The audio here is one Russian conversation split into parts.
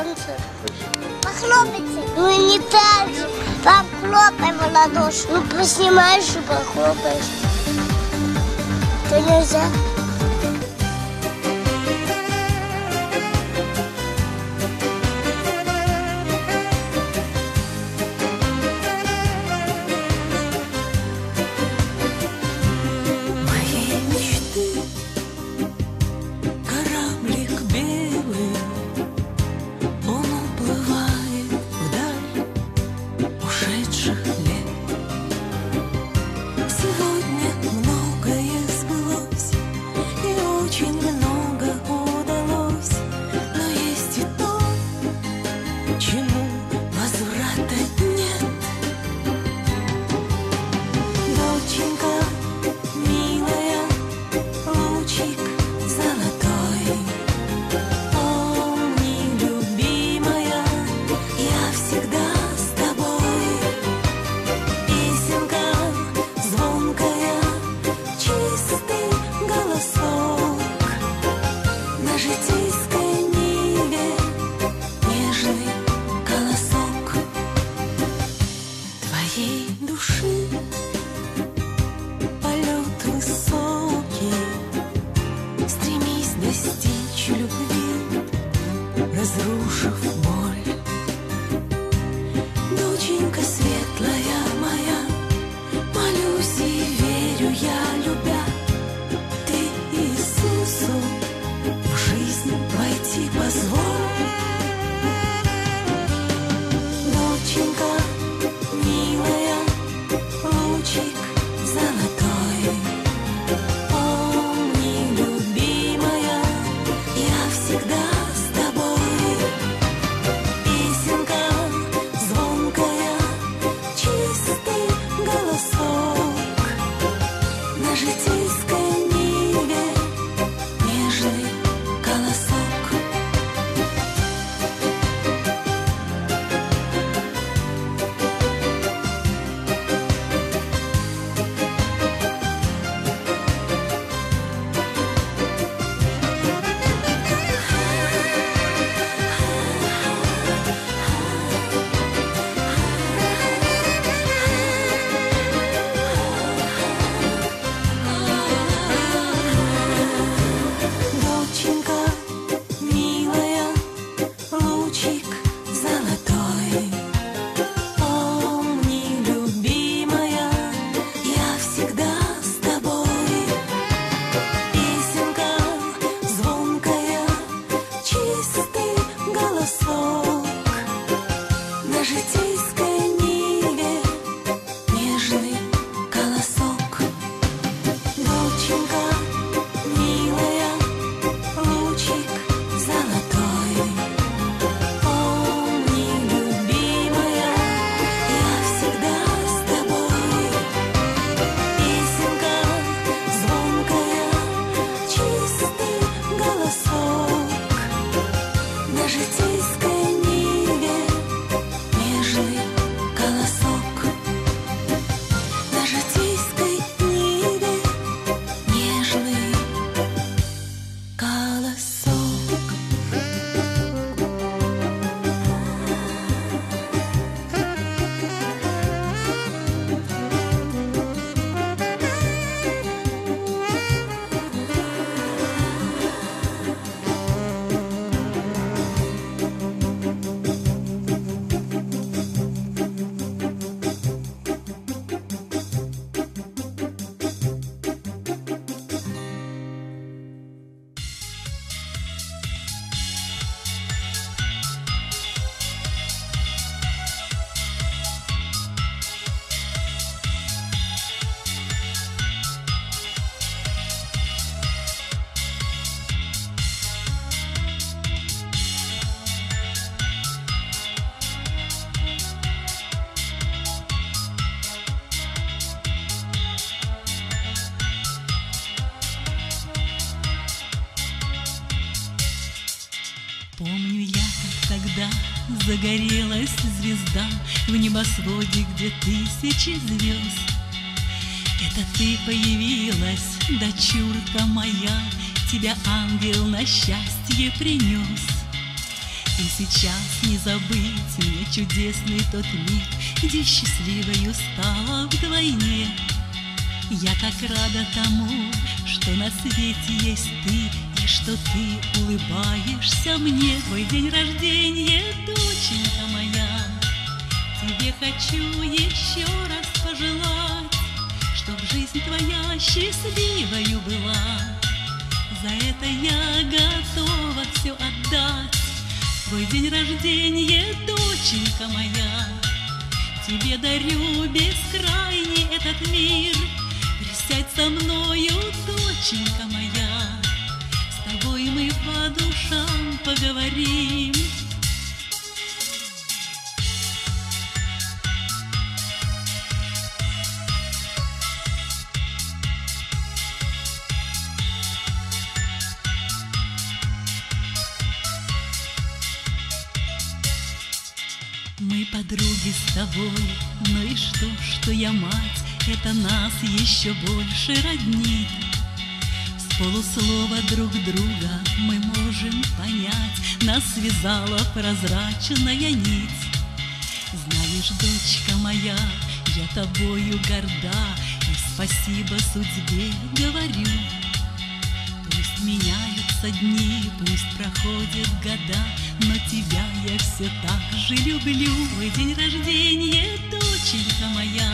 солнце. Похлопайте. Ну и не так же. Похлопай в ладоши. Ну поснимаешь и похлопаешь. То нельзя. Помню я, как тогда загорелась звезда в небосводе, где тысячи звезд. Это ты появилась, дочурка моя, тебя ангел на счастье принес. И сейчас не забыть мне чудесный тот миг, где счастливою стала вдвойне. Я так рада тому, что на свете есть ты, и что ты улыбаешься мне. Твой день рождения, доченька моя, тебе хочу еще раз пожелать, чтоб жизнь твоя счастливою была. За это я готова все отдать. Твой день рождения, доченька моя, тебе дарю бескрайний этот мир. Присядь со мною, доченька моя, с тобой мы по душам поговорим. Мы подруги с тобой, но и что я мать, это нас еще больше роднит. С полуслова друг друга мы можем понять, нас связала прозрачная нить. Знаешь, дочка моя, я тобою горда, и спасибо судьбе говорю. Пусть меняются дни, пусть проходят года, но тебя я все так же люблю. Твой день рождения, доченька моя,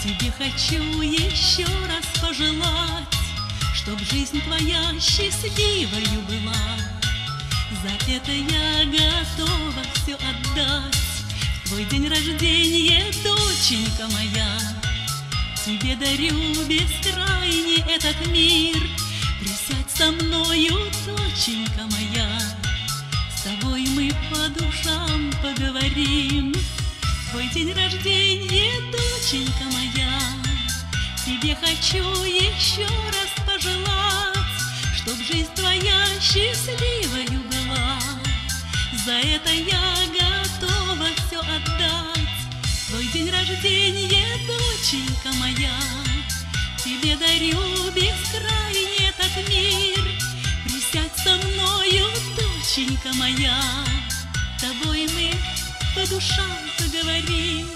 тебе хочу еще раз пожелать, чтоб жизнь твоя счастливою была. За это я готова все отдать. Твой день рождения, доченька моя, тебе дарю бескрайний этот мир. Присядь со мною, доченька моя, с тобой мы по душам поговорим. Твой день рождения, доченька моя, тебе хочу еще раз пожелать, чтоб жизнь твоя счастливою была. За это я готова все отдать. Твой день рождения, доченька моя, тебе дарю бескрайний этот мир. Присядь со мною, доченька моя, с тобой мы по душам поговорим.